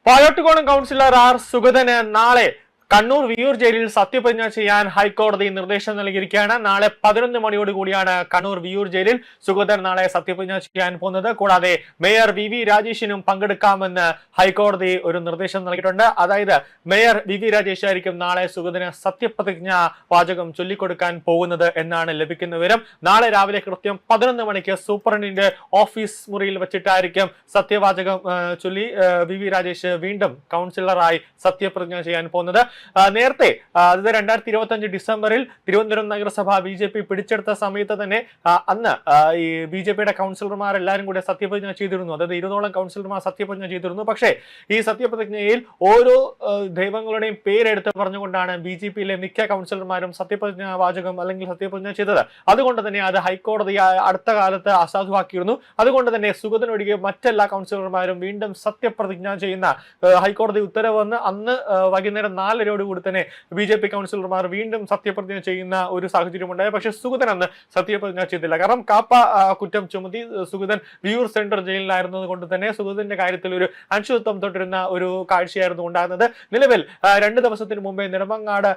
Palottukonam councillor R സുഗതന് നാളെ കണ്ണൂർ വിയൂർ ജയിലിൽ സത്യപ്രതിജ്ഞ ചെയ്യാൻ ഹൈക്കോടതി നിർദ്ദേശം നൽകിയിരിക്കുകയാണ്. നാളെ 11 മണിയോടുകൂടിയാണ് കണ്ണൂർ വിയൂർ ജയിലിൽ സുഗതൻ നാളെ സത്യപ്രതിജ്ഞ ചെയ്യാൻ പോകുന്നത്. കൂടാതെ മേയർ വി രാജേഷിനും പങ്കെടുക്കാമെന്ന് ഹൈക്കോടതി ഒരു നിർദ്ദേശം നൽകിയിട്ടുണ്ട്. അതായത് മേയർ വി രാജേഷ് ആയിരിക്കും നാളെ സുഗതന് സത്യപ്രതിജ്ഞ വാചകം ചൊല്ലിക്കൊടുക്കാൻ പോകുന്നത് എന്നാണ് ലഭിക്കുന്ന വിവരം. നാളെ രാവിലെ കൃത്യം 11 മണിക്ക് സൂപ്രണ്ടിന്റെ ഓഫീസ് മുറിയിൽ വെച്ചിട്ടായിരിക്കും സത്യവാചകം ചൊല്ലി വി രാജേഷ് വീണ്ടും കൗൺസിലറായി സത്യപ്രതിജ്ഞ ചെയ്യാൻ പോകുന്നത്. നേരത്തെ അത് 2025 ഡിസംബറിൽ തിരുവനന്തപുരം നഗരസഭ BJP പിടിച്ചെടുത്ത സമയത്ത് തന്നെ അന്ന് ഈ BJPയുടെ കൗൺസിലർമാർ എല്ലാവരും കൂടെ സത്യപ്രതിജ്ഞ ചെയ്തിരുന്നു. അതായത് 20ഓളം കൗൺസിലർമാർ സത്യപ്രതിജ്ഞ ചെയ്തിരുന്നു. പക്ഷേ ഈ സത്യപ്രതിജ്ഞയിൽ ഓരോ ദൈവങ്ങളുടെയും പേരെടുത്ത് പറഞ്ഞുകൊണ്ടാണ് BJPയിലെ മിക്ക കൗൺസിലർമാരും സത്യപ്രതിജ്ഞ വാചകം അല്ലെങ്കിൽ സത്യപ്രതിജ്ഞ ചെയ്തത്. അതുകൊണ്ട് തന്നെ അത് ഹൈക്കോടതി അടുത്ത കാലത്ത് അസാധുവാക്കിയിരുന്നു. അതുകൊണ്ട് തന്നെ സുഗതനൊഴികെ മറ്റെല്ലാ കൗൺസിലർമാരും വീണ്ടും സത്യപ്രതിജ്ഞ ചെയ്യുന്ന ഹൈക്കോടതി ഉത്തരവ് വന്ന് അന്ന് വൈകുന്നേരം 4 കൂടി തന്നെ BJP കൗൺസിലർമാർ വീണ്ടും സത്യപ്രതിജ്ഞ ചെയ്യുന്ന ഒരു സാഹചര്യം ഉണ്ടായി. പക്ഷേ സുഗതൻ അന്ന് സത്യപ്രതിജ്ഞ ചെയ്തില്ല. കാരണം കാപ്പ കുറ്റം ചുമത്തി സുഗതൻ വിയൂർ സെൻട്രൽ ജയിലിലായിരുന്നത് കൊണ്ട് തന്നെ സുഗതന്റെ കാര്യത്തിൽ ഒരു അനിശ്ചിതത്വം തൊട്ടിരുന്ന ഒരു കാഴ്ചയായിരുന്നു ഉണ്ടാകുന്നത്. നിലവിൽ 2 ദിവസത്തിന് മുമ്പേ നെടുമങ്ങാട്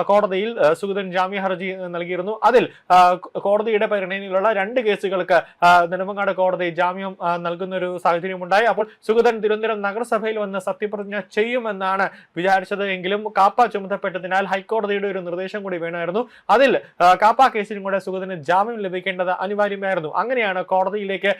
കോടതിയിൽ സുഗതൻ ജാമ്യ ഹർജി നൽകിയിരുന്നു. അതിൽ കോടതിയുടെ പരിഗണനയിലുള്ള 2 കേസുകൾക്ക് നെടുമങ്ങാട് കോടതി ജാമ്യം നൽകുന്ന ഒരു സാഹചര്യം ഉണ്ടായി. അപ്പോൾ സുഗതൻ തിരുവനന്തപുരം നഗരസഭയിൽ വന്ന് സത്യപ്രതിജ്ഞ ചെയ്യുമെന്നാണ് വിചാരിച്ചത്. എങ്കിലും കാപ്പ ചുമത്തപ്പെട്ടതിനാൽ ഹൈക്കോടതിയുടെ ഒരു നിർദ്ദേശം കൂടി വേണമായിരുന്നു. അതിൽ കാപ്പ കേസിനും കൂടെ സുഗതന് ജാമ്യം ലഭിക്കേണ്ടത് അനിവാര്യമായിരുന്നു. അങ്ങനെയാണ് കോടതിയിലേക്ക്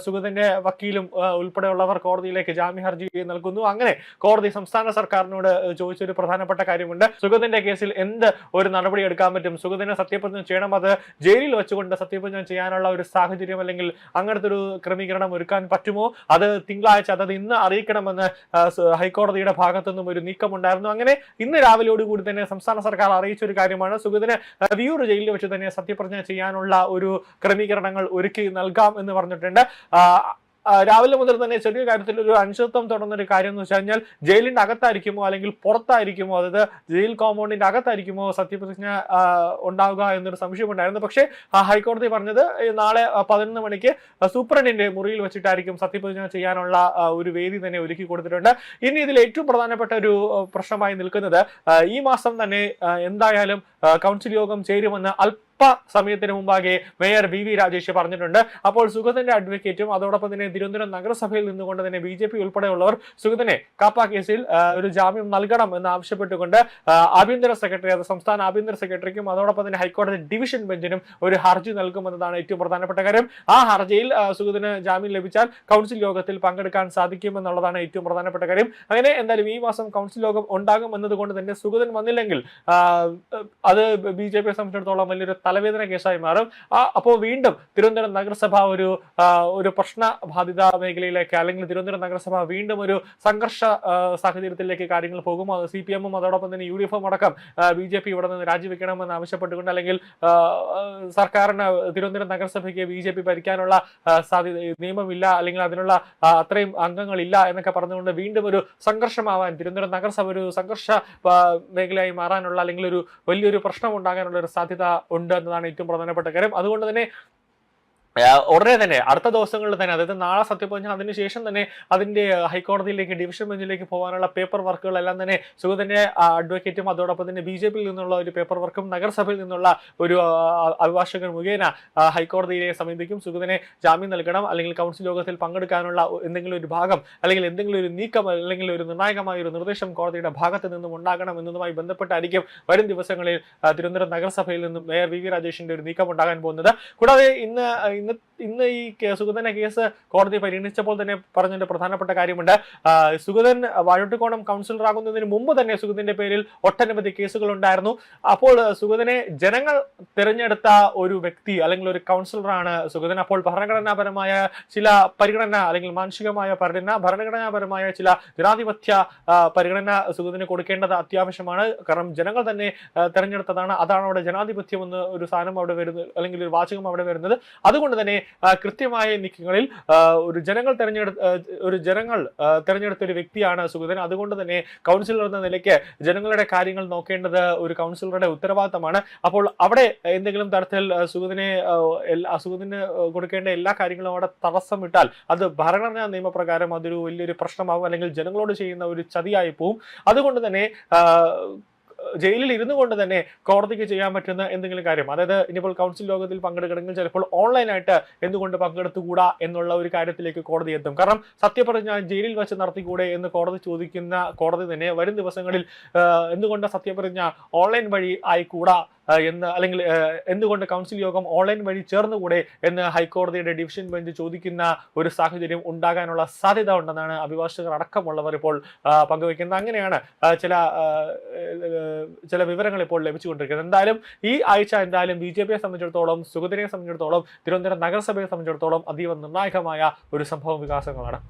സുഗതന്റെ വക്കീലും ഉൾപ്പെടെയുള്ളവർ കോടതിയിലേക്ക് ജാമ്യ ഹർജി നൽകുന്നു. അങ്ങനെ കോടതി സംസ്ഥാന സർക്കാരിനോട് ചോദിച്ചൊരു പ്രധാനപ്പെട്ട കാര്യമുണ്ട്. സുഗതന്റെ കേസിൽ എന്ത് ഒരു നടപടി എടുക്കാൻ പറ്റും, സുഗതനെ സത്യപ്രതിജ്ഞ ചെയ്യണം, അത് ജയിലിൽ വെച്ചുകൊണ്ട് സത്യപ്രതിജ്ഞ ചെയ്യാനുള്ള ഒരു സാഹചര്യം അല്ലെങ്കിൽ അങ്ങനത്തെ ഒരു ക്രമീകരണം ഒരുക്കാൻ പറ്റുമോ, അത് തിങ്കളാഴ്ച അതായത് ഇന്ന് അറിയിക്കണമെന്ന് ഹൈക്കോടതിയുടെ ഭാഗത്തുനിന്നും ഒരു നീക്കമുണ്ടായിരുന്നു. അങ്ങനെ ഇന്ന് രാവിലെയോടുകൂടി തന്നെ സംസ്ഥാന സർക്കാർ അറിയിച്ച ഒരു കാര്യമാണ് സുഗതന് വിയൂർ ജയിലിൽ വെച്ച് തന്നെ സത്യപ്രതിജ്ഞ ചെയ്യാനുള്ള ഒരു ക്രമീകരണങ്ങൾ ഒരുക്കി നൽകാം എന്ന് പറഞ്ഞിട്ടുണ്ട്. രാവിലെ മുതൽ തന്നെ ചെറിയ കാര്യത്തിൽ ഒരു അനിശ്ചിതത്വം തുടർന്നൊരു കാര്യം എന്ന് വെച്ച് കഴിഞ്ഞാൽ ജയിലിന്റെ അകത്തായിരിക്കുമോ അല്ലെങ്കിൽ പുറത്തായിരിക്കുമോ, അതായത് ജയിൽ കോമ്പൗണ്ടിന്റെ അകത്തായിരിക്കുമോ സത്യപ്രതിജ്ഞ ഉണ്ടാവുക എന്നൊരു സംശയമുണ്ടായിരുന്നു. പക്ഷേ ഹൈക്കോടതി പറഞ്ഞത് നാളെ 11 മണിക്ക് സൂപ്രണ്ടിന്റെ മുറിയിൽ വെച്ചിട്ടായിരിക്കും സത്യപ്രതിജ്ഞ ചെയ്യാനുള്ള ഒരു വേദി തന്നെ ഒരുക്കി കൊടുത്തിട്ടുണ്ട്. ഇനി ഇതിൽ ഏറ്റവും പ്രധാനപ്പെട്ട ഒരു പ്രശ്നമായി നിൽക്കുന്നത് ഈ മാസം തന്നെ എന്തായാലും കൗൺസിൽ യോഗം ചേരുമെന്ന് സമയത്തിന് മുമ്പാകെ മേയർ വി രാജേഷ് പറഞ്ഞിട്ടുണ്ട്. അപ്പോൾ സുഗതന്റെ അഡ്വക്കേറ്റും അതോടൊപ്പം തന്നെ തിരുവനന്തപുരം നഗരസഭയിൽ നിന്നുകൊണ്ട് തന്നെ BJP ഉൾപ്പെടെയുള്ളവർ സുഗതനെ കാപ്പ കേസിൽ ഒരു ജാമ്യം നൽകണം എന്ന് ആവശ്യപ്പെട്ടുകൊണ്ട് ആഭ്യന്തര സെക്രട്ടറി, അത് സംസ്ഥാന ആഭ്യന്തര സെക്രട്ടറിക്കും അതോടൊപ്പം തന്നെ ഹൈക്കോടതി ഡിവിഷൻ ബെഞ്ചിനും ഒരു ഹർജി നൽകുമെന്നതാണ് ഏറ്റവും പ്രധാനപ്പെട്ട കാര്യം. ആ ഹർജിയിൽ സുഗതന് ജാമ്യം ലഭിച്ചാൽ കൗൺസിൽ യോഗത്തിൽ പങ്കെടുക്കാൻ സാധിക്കുമെന്നുള്ളതാണ് ഏറ്റവും പ്രധാനപ്പെട്ട കാര്യം. അങ്ങനെ എന്തായാലും ഈ മാസം കൗൺസിൽ യോഗം ഉണ്ടാകും എന്നതുകൊണ്ട് തന്നെ സുഗതൻ വന്നില്ലെങ്കിൽ അത് BJPയെ സംബന്ധിച്ചിടത്തോളം വലിയൊരു തലവേദന കേസായി മാറും. അപ്പോൾ വീണ്ടും തിരുവനന്തപുരം നഗരസഭ ഒരു പ്രശ്ന ബാധിത മേഖലയിലേക്ക് അല്ലെങ്കിൽ തിരുവനന്തപുരം നഗരസഭ വീണ്ടും ഒരു സംഘർഷ സാഹചര്യത്തിലേക്ക് കാര്യങ്ങൾ പോകും. CPM-ഉം അതോടൊപ്പം തന്നെ UDF-ഉം അടക്കം BJP ഇവിടെ നിന്ന് രാജിവെക്കണമെന്ന് ആവശ്യപ്പെട്ടുകൊണ്ട് അല്ലെങ്കിൽ സർക്കാരിന് തിരുവനന്തപുരം നഗരസഭയ്ക്ക് BJP ഭരിക്കാനുള്ള സാധ്യത നിയമമില്ല അല്ലെങ്കിൽ അതിനുള്ള അത്രയും അംഗങ്ങളില്ല എന്നൊക്കെ പറഞ്ഞുകൊണ്ട് വീണ്ടും ഒരു സംഘർഷമാവാൻ തിരുവനന്തപുരം നഗരസഭ ഒരു സംഘർഷ മേഖലയായി മാറാനുള്ള അല്ലെങ്കിൽ ഒരു വലിയൊരു പ്രശ്നം ഉണ്ടാകാനുള്ള ഒരു സാധ്യത ഉണ്ട് എന്നതാണ് ഏറ്റവും പ്രധാനപ്പെട്ട കാര്യം. അതുകൊണ്ട് തന്നെ ഉടനെ തന്നെ അടുത്ത ദിവസങ്ങളിൽ തന്നെ, അതായത് നാളെ സത്യപ്രതിജ്ഞ അതിനുശേഷം തന്നെ അതിന്റെ ഹൈക്കോടതിയിലേക്ക് ഡിവിഷൻ ബെഞ്ചിലേക്ക് പോകാനുള്ള പേപ്പർ വർക്കുകളെല്ലാം തന്നെ സുഗതന്റെ അഡ്വക്കേറ്റും അതോടൊപ്പം തന്നെ BJPയിൽ നിന്നുള്ള ഒരു പേപ്പർ വർക്കും നഗരസഭയിൽ നിന്നുള്ള ഒരു അഭിഭാഷകൻ മുഖേന ഹൈക്കോടതിയെ സമീപിക്കും. സുഗതനെ ജാമ്യം നൽകണം അല്ലെങ്കിൽ കൗൺസിൽ യോഗത്തിൽ പങ്കെടുക്കാനുള്ള എന്തെങ്കിലും ഒരു ഭാഗം അല്ലെങ്കിൽ എന്തെങ്കിലും ഒരു നീക്കം അല്ലെങ്കിൽ ഒരു നിർണായകമായ ഒരു നിർദ്ദേശം കോടതിയുടെ ഭാഗത്ത് നിന്നും ഉണ്ടാകണം എന്നതുമായി ബന്ധപ്പെട്ടായിരിക്കും വരും ദിവസങ്ങളിൽ തിരുവനന്തപുരം നഗരസഭയിൽ നിന്നും മേയർ വി രാജേഷിന്റെ ഒരു നീക്കം ഉണ്ടാകാൻ പോകുന്നത്. കൂടാതെ ഇന്ന് ഈ സുഗതന്റെ കേസ് കോടതി പരിഗണിച്ചപ്പോൾ തന്നെ പറഞ്ഞൊരു പ്രധാനപ്പെട്ട കാര്യമുണ്ട്. സുഗതൻ വാഴോട്ടുകോണം കൗൺസിലർ ആകുന്നതിന് മുമ്പ് തന്നെ സുഗതന്റെ പേരിൽ ഒട്ടനവധി കേസുകൾ ഉണ്ടായിരുന്നു. അപ്പോൾ സുഗതനെ ജനങ്ങൾ തിരഞ്ഞെടുത്ത ഒരു വ്യക്തി അല്ലെങ്കിൽ ഒരു കൗൺസിലറാണ് സുഗതൻ. അപ്പോൾ ഭരണഘടനാപരമായ ചില പരിഗണന അല്ലെങ്കിൽ മാനുഷികമായ പരിഗണന, ഭരണഘടനാപരമായ ചില ജനാധിപത്യ പരിഗണന സുഗതന് കൊടുക്കേണ്ടത് അത്യാവശ്യമാണ്. കാരണം ജനങ്ങൾ തന്നെ തിരഞ്ഞെടുത്തതാണ്. അതാണ് അവിടെ ജനാധിപത്യം എന്ന ഒരു സാധനം അവിടെ വരുന്നത് അല്ലെങ്കിൽ ഒരു വാചകം അവിടെ വരുന്നത്. അതുകൊണ്ട് അതുകൊണ്ട് തന്നെ കൃത്യമായ നീക്കങ്ങളിൽ ജനങ്ങൾ തെരഞ്ഞെടുത്ത ഒരു വ്യക്തിയാണ് സുഗതൻ. അതുകൊണ്ട് തന്നെ കൗൺസിലർ എന്ന നിലയ്ക്ക് ജനങ്ങളുടെ കാര്യങ്ങൾ നോക്കേണ്ടത് ഒരു കൗൺസിലറുടെ ഉത്തരവാദിത്തമാണ്. അപ്പോൾ അവിടെ എന്തെങ്കിലും തരത്തിൽ സുഗതന് കൊടുക്കേണ്ട എല്ലാ കാര്യങ്ങളും അവിടെ തടസ്സം ഇട്ടാൽ അത് ഭരണഘടനാ നിയമപ്രകാരം അതൊരു വലിയൊരു പ്രശ്നമാകും, അല്ലെങ്കിൽ ജനങ്ങളോട് ചെയ്യുന്ന ഒരു ചതിയായി പോവും. അതുകൊണ്ട് തന്നെ ജയിലിൽ ഇരുന്നു കൊണ്ട് തന്നെ കോടതിക്ക് ചെയ്യാൻ പറ്റുന്ന എന്തെങ്കിലും കാര്യം, അതായത് ഇനിയിപ്പോൾ കൗൺസിൽ യോഗത്തിൽ പങ്കെടുക്കണമെങ്കിൽ ചിലപ്പോൾ ഓൺലൈനായിട്ട് എന്തുകൊണ്ട് പങ്കെടുത്തുകൂടാ എന്നുള്ള ഒരു കാര്യത്തിലേക്ക് കോടതി എത്തും. കാരണം സത്യപ്രതിജ്ഞ ജയിലിൽ വെച്ച് നടത്തിക്കൂടെ എന്ന് കോടതി തന്നെ വരും ദിവസങ്ങളിൽ എന്തുകൊണ്ട് സത്യപ്രതിജ്ഞ ഓൺലൈൻ വഴി ആയിക്കൂടാ എന്ന്, അല്ലെങ്കിൽ എന്തുകൊണ്ട് കൗൺസിൽ യോഗം ഓൺലൈൻ വഴി ചേർന്നുകൂടെ എന്ന് ഹൈക്കോടതിയുടെ ഡിവിഷൻ ബെഞ്ച് ചോദിക്കുന്ന ഒരു സാഹചര്യം ഉണ്ടാകാനുള്ള സാധ്യത ഉണ്ടെന്നാണ് അഭിഭാഷകർ അടക്കമുള്ളവർ ഇപ്പോൾ പങ്കുവയ്ക്കുന്നത്. അങ്ങനെയാണ് ചില വിവരങ്ങൾ ഇപ്പോൾ ലഭിച്ചുകൊണ്ടിരിക്കുന്നത്. എന്തായാലും ഈ ആഴ്ച BJPയെ സംബന്ധിച്ചിടത്തോളം, സുഗതനെ സംബന്ധിച്ചിടത്തോളം, തിരുവനന്തപുരം നഗരസഭയെ സംബന്ധിച്ചിടത്തോളം അതീവ നിർണായകമായ ഒരു സംഭവ വികാസങ്ങളാണ്.